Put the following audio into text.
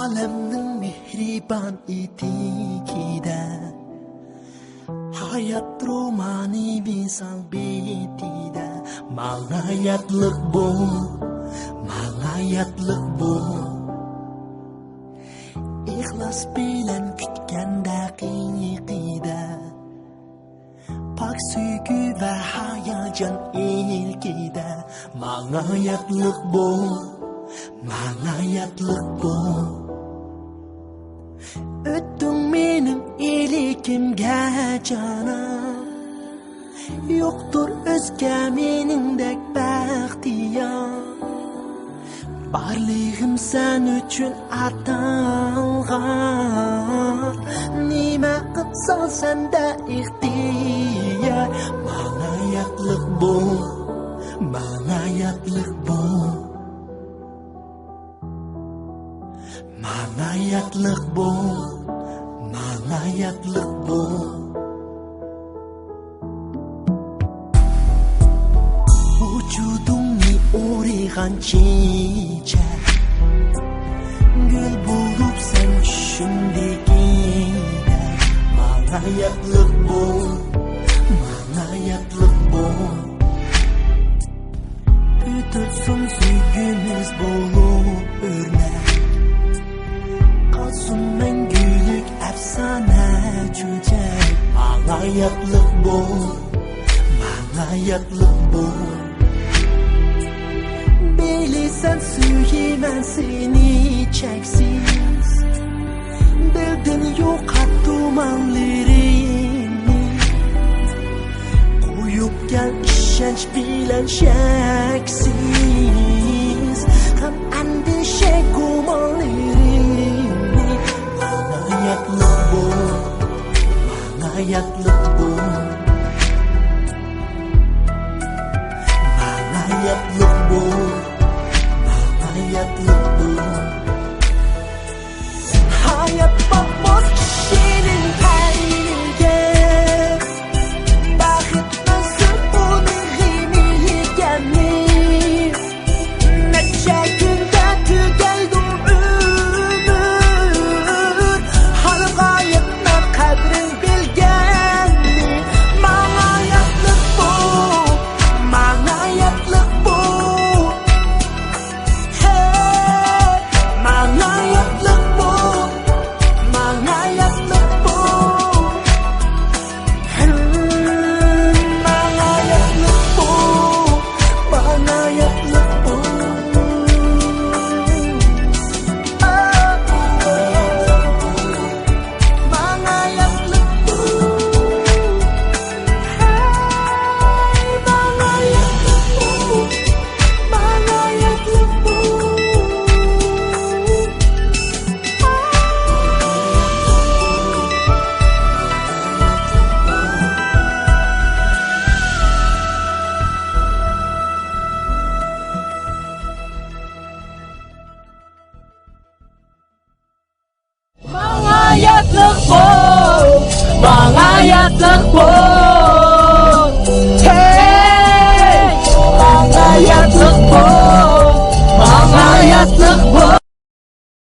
Alemning mehriban etikida hayat romani misal betida mangayatlık bu İhlas bilen kütken daqiqida pak suygu ve hayacan ilkida mangayatlık bu Öttün benim ilikimge cana Yoktur özge menindek baxtiyar Barlığım sen üçün atalgan Nime qıtsan sende ihtiyar Mangayatlık bu Mangayatlık bu Vücudumni o'raygan chechak Gül bulup sen shundagina Mangayatlık bu Büyütülsün süygümüz bulup örnek Kalsın mengülük efsane çöcek Mangayatlık bu Bilirsen süyemem seni çeksiz Bildin yok dumanlarını Koyup gel işenç bilen şeksiz Hem endişe kumanlarını Mangayatlık bu